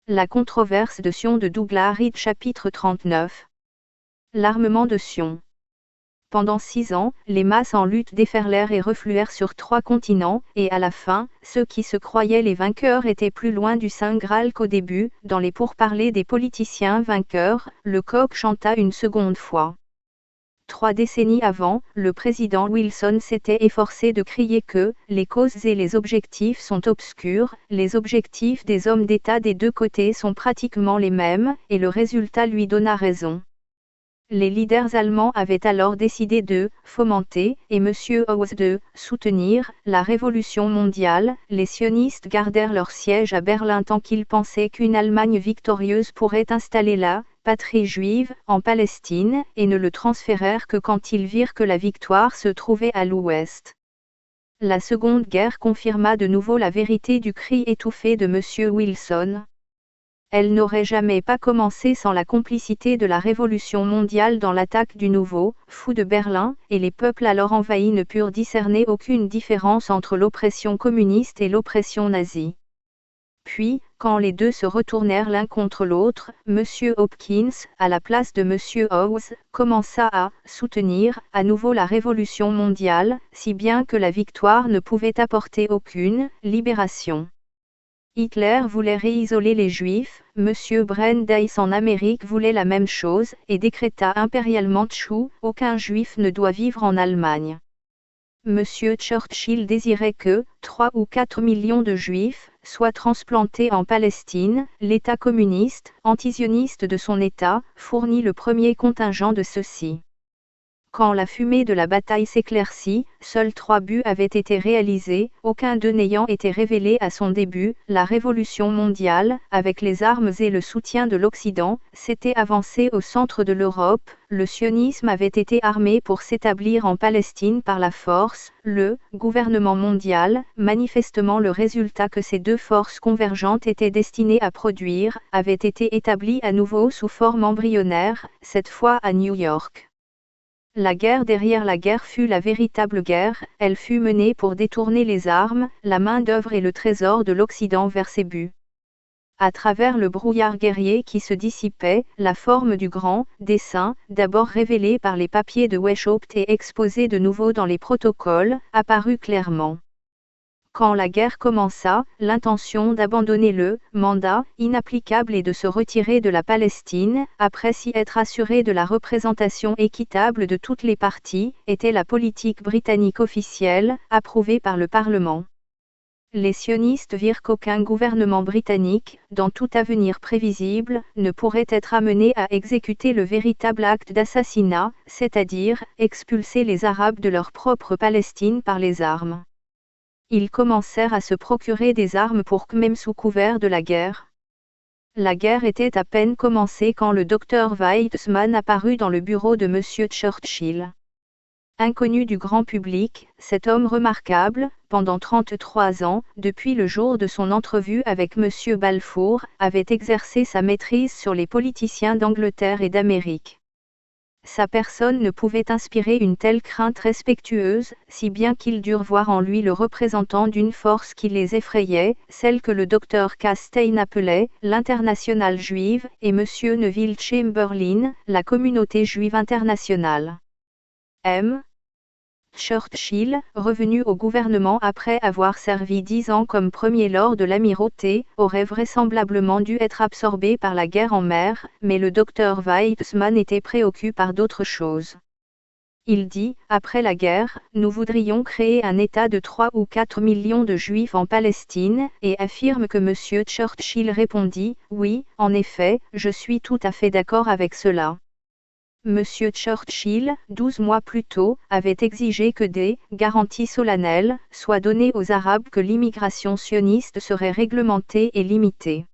La controverse de Sion de Douglas Reed chapitre 39. L'armement de Sion. Pendant 6 ans, les masses en lutte déferlèrent et refluèrent sur 3 continents, et à la fin, ceux qui se croyaient les vainqueurs étaient plus loin du Saint Graal qu'au début. Dans les pourparlers des politiciens vainqueurs, le coq chanta une seconde fois. 3 décennies avant, le président Wilson s'était efforcé de crier que « les causes et les objectifs sont obscurs, les objectifs des hommes d'État des deux côtés sont pratiquement les mêmes », et le résultat lui donna raison. Les leaders allemands avaient alors décidé de « fomenter » et M. Hauss de « soutenir » la révolution mondiale. Les sionistes gardèrent leur siège à Berlin tant qu'ils pensaient qu'une Allemagne victorieuse pourrait installer la patrie juive en Palestine, et ne le transférèrent que quand ils virent que la victoire se trouvait à l'ouest. La Seconde Guerre confirma de nouveau la vérité du cri étouffé de M. Wilson. Elle n'aurait jamais pas commencé sans la complicité de la Révolution mondiale dans l'attaque du nouveau fou de Berlin, et les peuples alors envahis ne purent discerner aucune différence entre l'oppression communiste et l'oppression nazie. Puis, quand les deux se retournèrent l'un contre l'autre, M. Hopkins, à la place de M. Hauss, commença à soutenir à nouveau la Révolution mondiale, si bien que la victoire ne pouvait apporter aucune libération. Hitler voulait réisoler les Juifs, M. Brandeis en Amérique voulait la même chose, et décréta impérialement Tchou, aucun Juif ne doit vivre en Allemagne. M. Churchill désirait que 3 ou 4 millions de Juifs soient transplantés en Palestine. L'État communiste, antisioniste de son État, fournit le premier contingent de ceux-ci. Quand la fumée de la bataille s'éclaircit, seuls 3 buts avaient été réalisés, aucun d'eux n'ayant été révélé à son début. La Révolution mondiale, avec les armes et le soutien de l'Occident, s'était avancée au centre de l'Europe. Le sionisme avait été armé pour s'établir en Palestine par la force. Le gouvernement mondial, manifestement le résultat que ces deux forces convergentes étaient destinées à produire, avait été établi à nouveau sous forme embryonnaire, cette fois à New York. La guerre derrière la guerre fut la véritable guerre, elle fut menée pour détourner les armes, la main-d'œuvre et le trésor de l'Occident vers ses buts. À travers le brouillard guerrier qui se dissipait, la forme du grand dessein, d'abord révélé par les papiers de Weishaupt et exposé de nouveau dans les protocoles, apparut clairement. Quand la guerre commença, l'intention d'abandonner le mandat inapplicable et de se retirer de la Palestine, après s'y être assuré de la représentation équitable de toutes les parties, était la politique britannique officielle, approuvée par le Parlement. Les sionistes virent qu'aucun gouvernement britannique, dans tout avenir prévisible, ne pourrait être amené à exécuter le véritable acte d'assassinat, c'est-à-dire expulser les Arabes de leur propre Palestine par les armes. Ils commencèrent à se procurer des armes pour que même sous couvert de la guerre. La guerre était à peine commencée quand le docteur Weizmann apparut dans le bureau de M. Churchill. Inconnu du grand public, cet homme remarquable, pendant 33 ans, depuis le jour de son entrevue avec M. Balfour, avait exercé sa maîtrise sur les politiciens d'Angleterre et d'Amérique. Sa personne ne pouvait inspirer une telle crainte respectueuse, si bien qu'ils durent voir en lui le représentant d'une force qui les effrayait, celle que le docteur Castaigne appelait « l'internationale juive » et M. Neville Chamberlain, la communauté juive internationale. M. Churchill, revenu au gouvernement après avoir servi 10 ans comme Premier Lord de l'Amirauté, aurait vraisemblablement dû être absorbé par la guerre en mer, mais le docteur Weizmann était préoccupé par d'autres choses. Il dit, après la guerre, nous voudrions créer un État de 3 ou 4 millions de Juifs en Palestine, et affirme que M. Churchill répondit, oui, en effet, je suis tout à fait d'accord avec cela. M. Churchill, 12 mois plus tôt, avait exigé que des garanties solennelles soient données aux Arabes que l'immigration sioniste serait réglementée et limitée.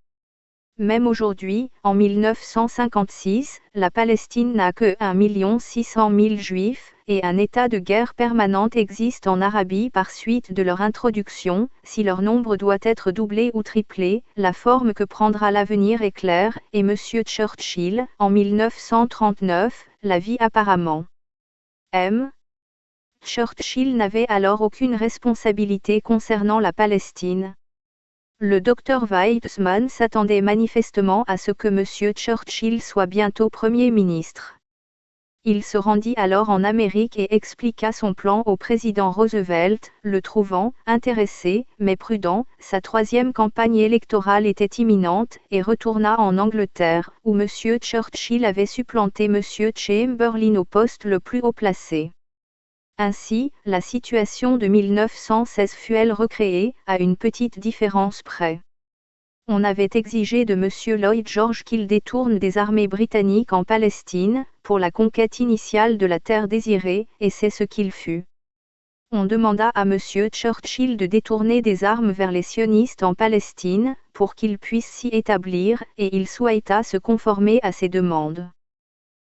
Même aujourd'hui, en 1956, la Palestine n'a que 1 600 000 Juifs, et un état de guerre permanente existe en Arabie par suite de leur introduction. Si leur nombre doit être doublé ou triplé, la forme que prendra l'avenir est claire, et M. Churchill, en 1939, la vit apparemment. M. Churchill n'avait alors aucune responsabilité concernant la Palestine. Le docteur Weizmann s'attendait manifestement à ce que M. Churchill soit bientôt Premier ministre. Il se rendit alors en Amérique et expliqua son plan au président Roosevelt, le trouvant intéressé, mais prudent. Sa troisième campagne électorale était imminente, et retourna en Angleterre, où M. Churchill avait supplanté M. Chamberlain au poste le plus haut placé. Ainsi, la situation de 1916 fut elle recréée, à une petite différence près. On avait exigé de M. Lloyd George qu'il détourne des armées britanniques en Palestine, pour la conquête initiale de la terre désirée, et c'est ce qu'il fut. On demanda à M. Churchill de détourner des armes vers les sionistes en Palestine, pour qu'ils puissent s'y établir, et il souhaita se conformer à ces demandes.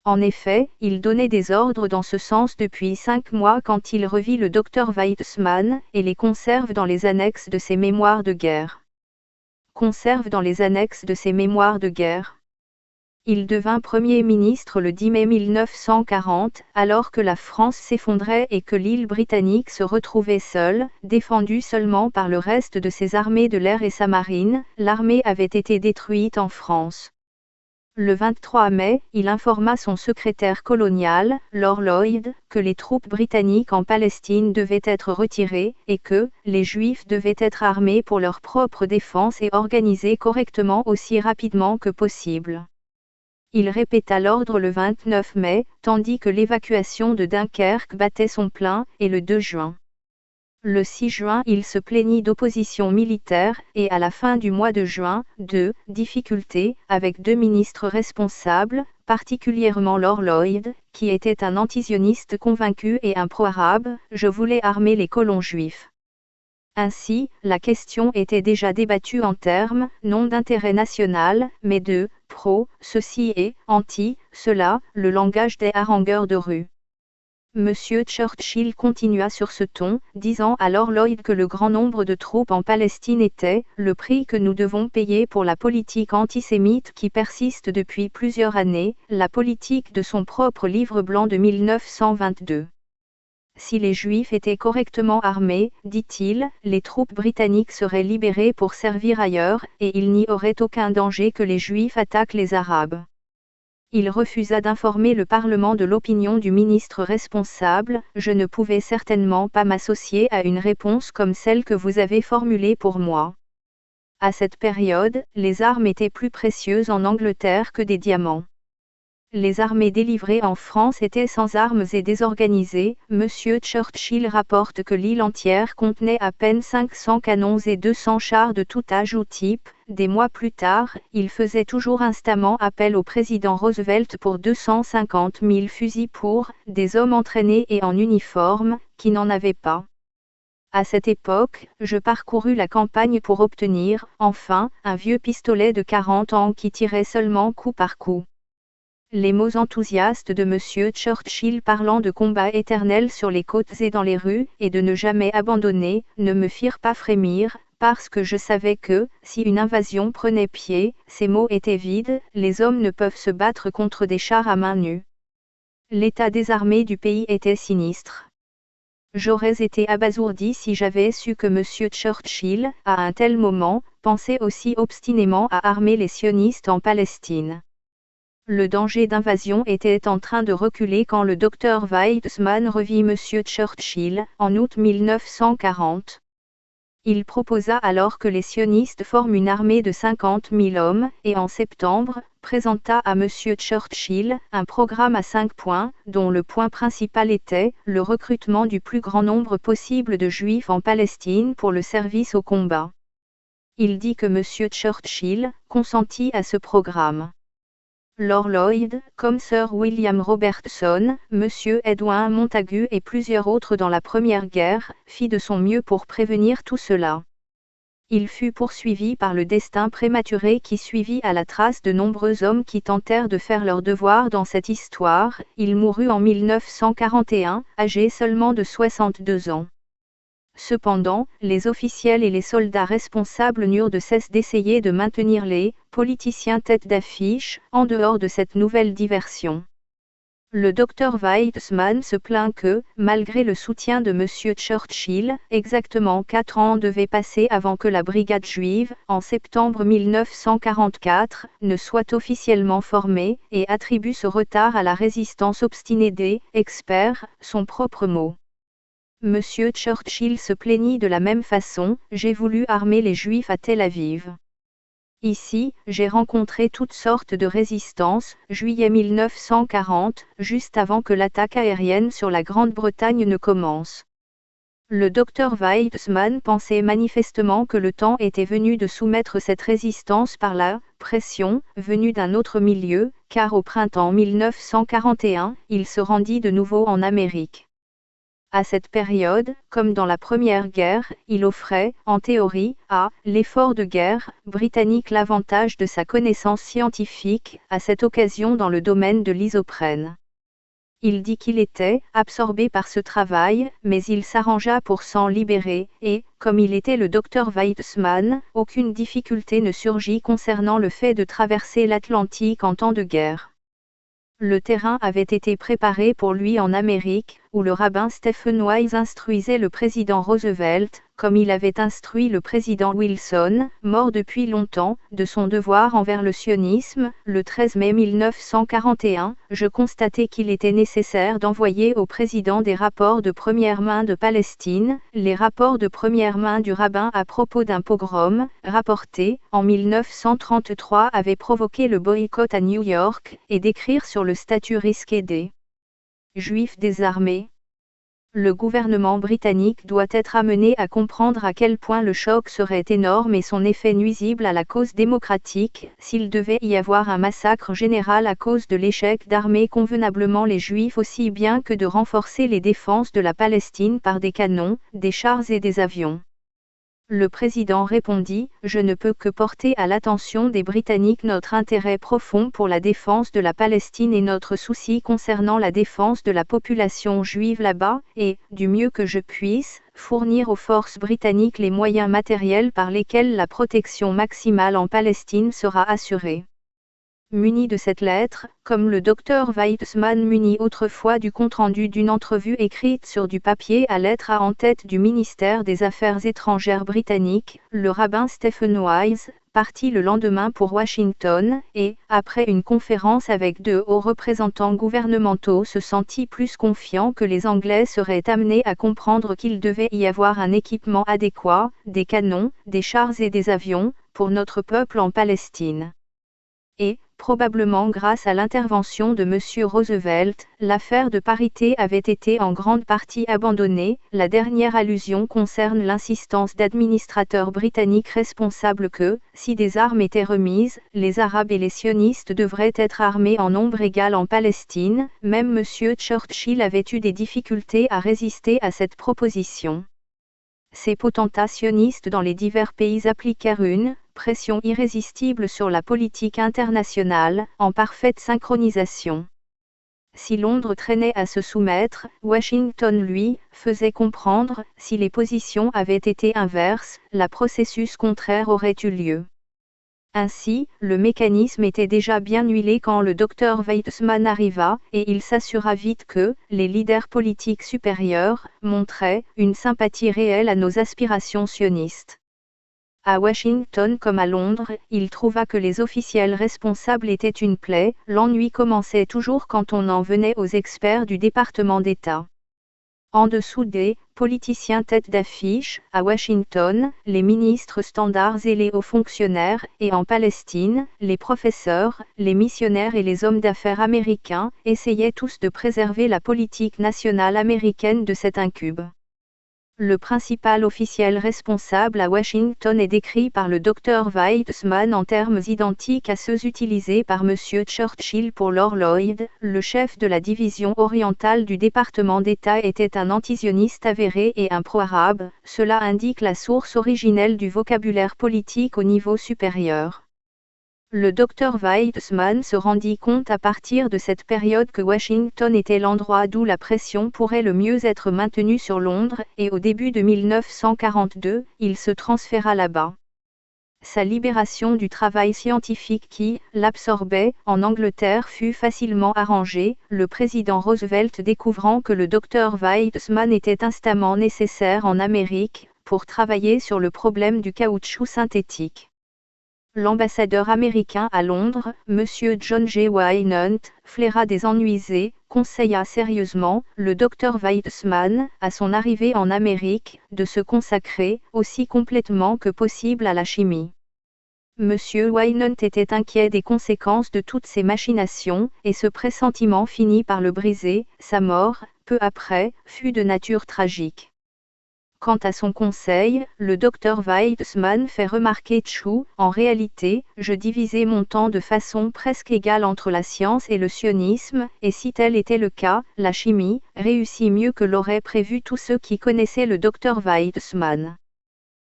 En effet, il donnait des ordres dans ce sens depuis 5 mois quand il revit le docteur Weizmann, et les conserve dans les annexes de ses mémoires de guerre. Conserve dans les annexes de ses mémoires de guerre. Il devint Premier ministre le 10 mai 1940, alors que la France s'effondrait et que l'île britannique se retrouvait seule, défendue seulement par le reste de ses armées de l'air et sa marine. L'armée avait été détruite en France. Le 23 mai, il informa son secrétaire colonial, Lord Lloyd, que les troupes britanniques en Palestine devaient être retirées, et que les Juifs devaient être armés pour leur propre défense et organisés correctement aussi rapidement que possible. Il répéta l'ordre le 29 mai, tandis que l'évacuation de Dunkerque battait son plein, et le 2 juin. Le 6 juin, il se plaignit d'opposition militaire, et à la fin du mois de juin, de difficultés, avec 2 ministres responsables, particulièrement Lord Lloyd, qui était un antisioniste convaincu et un pro-arabe. Je voulais armer les colons juifs. Ainsi, la question était déjà débattue en termes, non d'intérêt national, mais de pro-ceci et anti-cela, le langage des harangueurs de rue. M. Churchill continua sur ce ton, disant à Lord Lloyd que le grand nombre de troupes en Palestine était le prix que nous devons payer pour la politique antisémite qui persiste depuis plusieurs années, la politique de son propre livre blanc de 1922. Si les Juifs étaient correctement armés, dit-il, les troupes britanniques seraient libérées pour servir ailleurs, et il n'y aurait aucun danger que les Juifs attaquent les Arabes. Il refusa d'informer le Parlement de l'opinion du ministre responsable. Je ne pouvais certainement pas m'associer à une réponse comme celle que vous avez formulée pour moi. À cette période, les armes étaient plus précieuses en Angleterre que des diamants. Les armées délivrées en France étaient sans armes et désorganisées. M. Churchill rapporte que l'île entière contenait à peine 500 canons et 200 chars de tout âge ou type. Des mois plus tard, il faisait toujours instamment appel au président Roosevelt pour 250 000 fusils pour des hommes entraînés et en uniforme, qui n'en avaient pas. À cette époque, je parcourus la campagne pour obtenir, enfin, un vieux pistolet de 40 ans qui tirait seulement coup par coup. Les mots enthousiastes de M. Churchill parlant de combats éternels sur les côtes et dans les rues, et de ne jamais abandonner, ne me firent pas frémir, parce que je savais que, si une invasion prenait pied, ces mots étaient vides, les hommes ne peuvent se battre contre des chars à main nue. L'état désarmé du pays était sinistre. J'aurais été abasourdi si j'avais su que M. Churchill, à un tel moment, pensait aussi obstinément à armer les sionistes en Palestine. Le danger d'invasion était en train de reculer quand le docteur Weizmann revit M. Churchill, en août 1940. Il proposa alors que les sionistes forment une armée de 50 000 hommes, et en septembre, présenta à M. Churchill un programme à 5 points, dont le point principal était le recrutement du plus grand nombre possible de Juifs en Palestine pour le service au combat. Il dit que M. Churchill consentit à ce programme. Lord Lloyd, comme Sir William Robertson, M. Edwin Montagu et plusieurs autres dans la Première Guerre, fit de son mieux pour prévenir tout cela. Il fut poursuivi par le destin prématuré qui suivit à la trace de nombreux hommes qui tentèrent de faire leur devoir dans cette histoire. Il mourut en 1941, âgé seulement de 62 ans. Cependant, les officiels et les soldats responsables n'eurent de cesse d'essayer de maintenir les politiciens tête d'affiche, en dehors de cette nouvelle diversion. Le docteur Weizmann se plaint que, malgré le soutien de M. Churchill, exactement 4 ans devaient passer avant que la brigade juive, en septembre 1944, ne soit officiellement formée, et attribue ce retard à la résistance obstinée des « experts », son propre mot. M. Churchill se plaignit de la même façon: « J'ai voulu armer les Juifs à Tel Aviv. Ici, j'ai rencontré toutes sortes de résistances. » Juillet 1940, juste avant que l'attaque aérienne sur la Grande-Bretagne ne commence. Le docteur Weizmann pensait manifestement que le temps était venu de soumettre cette résistance par la pression, venue d'un autre milieu, car au printemps 1941, il se rendit de nouveau en Amérique. À cette période, comme dans la Première Guerre, il offrait, en théorie, à l'effort de guerre britannique l'avantage de sa connaissance scientifique, à cette occasion dans le domaine de l'isoprène. Il dit qu'il était absorbé par ce travail, mais il s'arrangea pour s'en libérer, et, comme il était le docteur Weizmann, aucune difficulté ne surgit concernant le fait de traverser l'Atlantique en temps de guerre. Le terrain avait été préparé pour lui en Amérique, où le rabbin Stephen Wise instruisait le président Roosevelt, comme il avait instruit le président Wilson, mort depuis longtemps, de son devoir envers le sionisme. Le 13 mai 1941, je constatai qu'il était nécessaire d'envoyer au président des rapports de première main de Palestine, les rapports de première main du rabbin à propos d'un pogrom, rapporté, en 1933 avait provoqué le boycott à New York, et d'écrire sur le statut risqué des Juifs désarmés. Le gouvernement britannique doit être amené à comprendre à quel point le choc serait énorme et son effet nuisible à la cause démocratique, s'il devait y avoir un massacre général à cause de l'échec d'armer convenablement les Juifs aussi bien que de renforcer les défenses de la Palestine par des canons, des chars et des avions. Le président répondit: « Je ne peux que porter à l'attention des Britanniques notre intérêt profond pour la défense de la Palestine et notre souci concernant la défense de la population juive là-bas, et, du mieux que je puisse, fournir aux forces britanniques les moyens matériels par lesquels la protection maximale en Palestine sera assurée. » Muni de cette lettre, comme le docteur Weizmann muni autrefois du compte-rendu d'une entrevue écrite sur du papier à lettres en tête du ministère des Affaires étrangères britannique, le rabbin Stephen Wise partit le lendemain pour Washington, et, après une conférence avec 2 hauts représentants gouvernementaux, se sentit plus confiant que les Anglais seraient amenés à comprendre qu'il devait y avoir un équipement adéquat, des canons, des chars et des avions, pour notre peuple en Palestine. Et, probablement grâce à l'intervention de M. Roosevelt, l'affaire de parité avait été en grande partie abandonnée. La dernière allusion concerne l'insistance d'administrateurs britanniques responsables que, si des armes étaient remises, les Arabes et les sionistes devraient être armés en nombre égal en Palestine. Même M. Churchill avait eu des difficultés à résister à cette proposition. Ces potentats sionistes dans les divers pays appliquèrent une pression irrésistible sur la politique internationale, en parfaite synchronisation. Si Londres traînait à se soumettre, Washington lui faisait comprendre, si les positions avaient été inverses, le processus contraire aurait eu lieu. Ainsi, le mécanisme était déjà bien huilé quand le docteur Weizmann arriva, et il s'assura vite que les leaders politiques supérieurs montraient une sympathie réelle à nos aspirations sionistes. À Washington comme à Londres, il trouva que les officiels responsables étaient une plaie. L'ennui commençait toujours quand on en venait aux experts du département d'État. En dessous des politiciens tête d'affiche, à Washington, les ministres standards et les hauts fonctionnaires, et en Palestine, les professeurs, les missionnaires et les hommes d'affaires américains, essayaient tous de préserver la politique nationale américaine de cet incube. Le principal officiel responsable à Washington est décrit par le docteur Weizmann en termes identiques à ceux utilisés par M. Churchill pour Lord Lloyd. Le chef de la division orientale du département d'État était un antisioniste avéré et un pro-arabe. Cela indique la source originelle du vocabulaire politique au niveau supérieur. Le docteur Weizmann se rendit compte à partir de cette période que Washington était l'endroit d'où la pression pourrait le mieux être maintenue sur Londres, et au début de 1942, il se transféra là-bas. Sa libération du travail scientifique qui l'absorbait en Angleterre fut facilement arrangée, le président Roosevelt découvrant que le docteur Weizmann était instamment nécessaire en Amérique pour travailler sur le problème du caoutchouc synthétique. L'ambassadeur américain à Londres, M. John G. Wynant, flaira des ennuis et conseilla sérieusement le docteur Weizmann, à son arrivée en Amérique, de se consacrer aussi complètement que possible à la chimie. M. Wynant était inquiet des conséquences de toutes ces machinations, et ce pressentiment finit par le briser. Sa mort, peu après, fut de nature tragique. Quant à son conseil, le docteur Weizmann fait remarquer Chou, en réalité, je divisais mon temps de façon presque égale entre la science et le sionisme, et si tel était le cas, la chimie réussit mieux que l'auraient prévu tous ceux qui connaissaient le docteur Weizmann.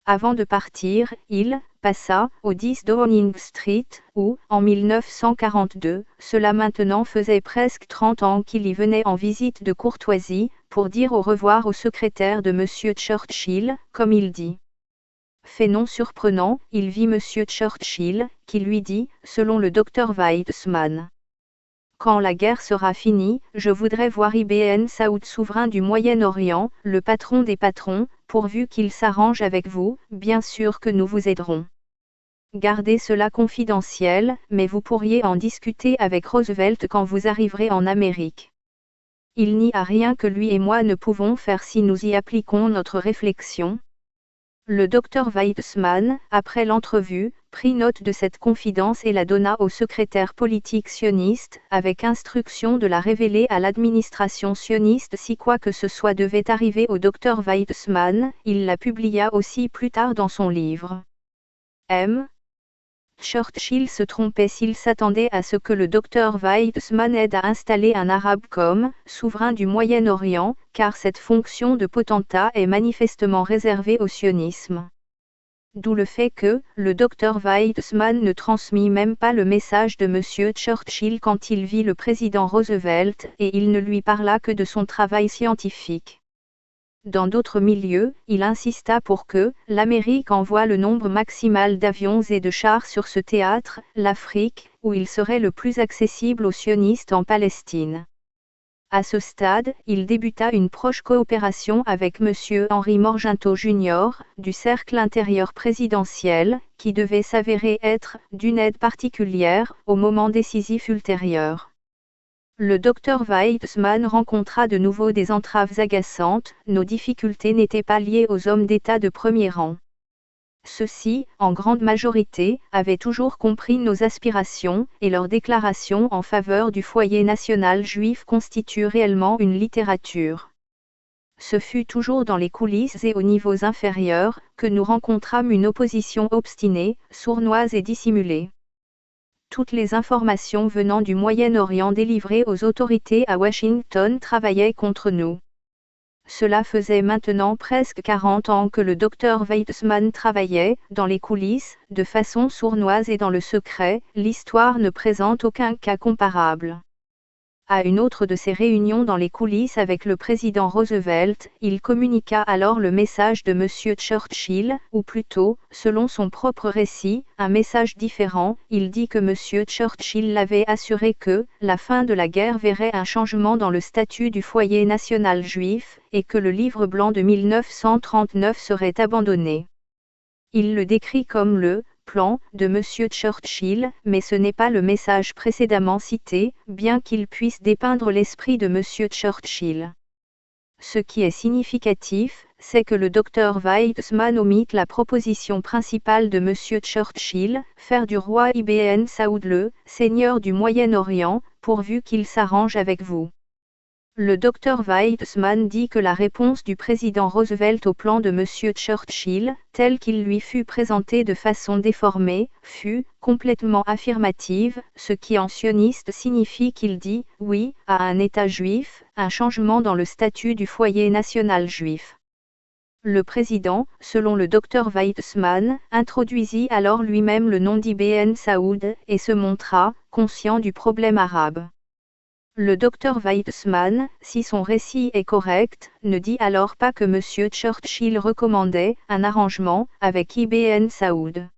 Avant de partir, il passa au 10 Downing Street, où, en 1942, cela maintenant faisait presque 30 ans qu'il y venait en visite de courtoisie, pour dire au revoir au secrétaire de M. Churchill, comme il dit. Fait non surprenant, il vit M. Churchill, qui lui dit, selon le docteur Weizmann. Quand la guerre sera finie, je voudrais voir Ibn Saoud souverain du Moyen-Orient, le patron des patrons, pourvu qu'il s'arrange avec vous, bien sûr que nous vous aiderons. Gardez cela confidentiel, mais vous pourriez en discuter avec Roosevelt quand vous arriverez en Amérique. Il n'y a rien que lui et moi ne pouvons faire si nous y appliquons notre réflexion. Le docteur Weizmann, après l'entrevue, prit note de cette confidence et la donna au secrétaire politique sioniste, avec instruction de la révéler à l'administration sioniste si quoi que ce soit devait arriver au docteur Weizmann. Il la publia aussi plus tard dans son livre. M. Churchill se trompait s'il s'attendait à ce que le docteur Weizmann aide à installer un arabe comme souverain du Moyen-Orient, car cette fonction de potentat est manifestement réservée au sionisme. D'où le fait que le docteur Weizmann ne transmit même pas le message de M. Churchill quand il vit le président Roosevelt, et il ne lui parla que de son travail scientifique. Dans d'autres milieux, il insista pour que l'Amérique envoie le nombre maximal d'avions et de chars sur ce théâtre, l'Afrique, où il serait le plus accessible aux sionistes en Palestine. À ce stade, il débuta une proche coopération avec M. Henry Morgenthau Jr., du cercle intérieur présidentiel, qui devait s'avérer être d'une aide particulière au moment décisif ultérieur. Le docteur Weizmann rencontra de nouveau des entraves agaçantes. Nos difficultés n'étaient pas liées aux hommes d'État de premier rang. Ceux-ci, en grande majorité, avaient toujours compris nos aspirations, et leurs déclarations en faveur du foyer national juif constituent réellement une littérature. Ce fut toujours dans les coulisses et aux niveaux inférieurs, que nous rencontrâmes une opposition obstinée, sournoise et dissimulée. Toutes les informations venant du Moyen-Orient délivrées aux autorités à Washington travaillaient contre nous. Cela faisait maintenant presque 40 ans que le docteur Weizmann travaillait, dans les coulisses, de façon sournoise et dans le secret. L'histoire ne présente aucun cas comparable. À une autre de ses réunions dans les coulisses avec le président Roosevelt, il communiqua alors le message de M. Churchill, ou plutôt, selon son propre récit, un message différent. Il dit que M. Churchill l'avait assuré que la fin de la guerre verrait un changement dans le statut du foyer national juif, et que le livre blanc de 1939 serait abandonné. Il le décrit comme le plan de M. Churchill, mais ce n'est pas le message précédemment cité, bien qu'il puisse dépeindre l'esprit de M. Churchill. Ce qui est significatif, c'est que le docteur Weizmann omite la proposition principale de M. Churchill, faire du roi Ibn Saoud le seigneur du Moyen-Orient, pourvu qu'il s'arrange avec vous. Le docteur Weizmann dit que la réponse du président Roosevelt au plan de M. Churchill, tel qu'il lui fut présenté de façon déformée, fut complètement affirmative, ce qui en sioniste signifie qu'il dit « oui » à un État juif, un changement dans le statut du foyer national juif. Le président, selon le docteur Weizmann, introduisit alors lui-même le nom d'Ibn Saoud, et se montra conscient du problème arabe. Le docteur Weizmann, si son récit est correct, ne dit alors pas que M. Churchill recommandait un arrangement avec Ibn Saoud.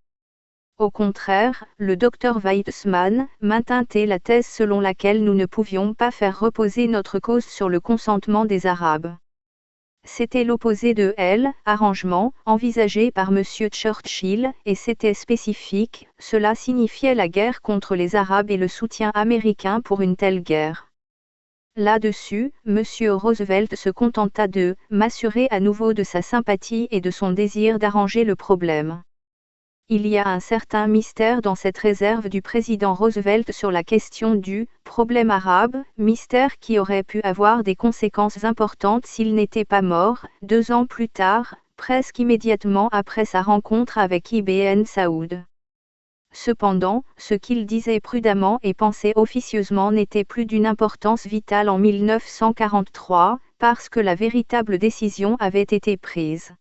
Au contraire, le docteur Weizmann maintint la thèse selon laquelle nous ne pouvions pas faire reposer notre cause sur le consentement des Arabes. C'était l'opposé de l'arrangement envisagé par M. Churchill, et c'était spécifique, cela signifiait la guerre contre les Arabes et le soutien américain pour une telle guerre. Là-dessus, M. Roosevelt se contenta de m'assurer à nouveau de sa sympathie et de son désir d'arranger le problème. Il y a un certain mystère dans cette réserve du président Roosevelt sur la question du problème arabe, mystère qui aurait pu avoir des conséquences importantes s'il n'était pas mort, 2 ans plus tard, presque immédiatement après sa rencontre avec Ibn Saoud. Cependant, ce qu'il disait prudemment et pensait officieusement n'était plus d'une importance vitale en 1943, parce que la véritable décision avait été prise.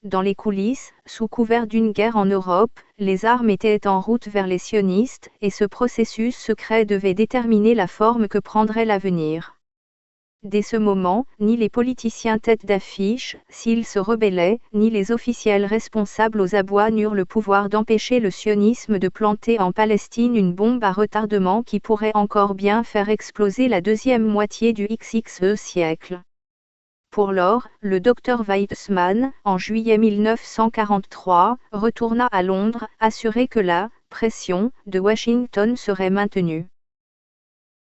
Dans les coulisses, sous couvert d'une guerre en Europe, les armes étaient en route vers les sionistes, et ce processus secret devait déterminer la forme que prendrait l'avenir. Dès ce moment, ni les politiciens tête d'affiche, s'ils se rebellaient, ni les officiels responsables aux abois n'eurent le pouvoir d'empêcher le sionisme de planter en Palestine une bombe à retardement qui pourrait encore bien faire exploser la deuxième moitié du XXe siècle. Pour lors, le docteur Weizmann, en juillet 1943, retourna à Londres, assuré que la « pression » de Washington serait maintenue.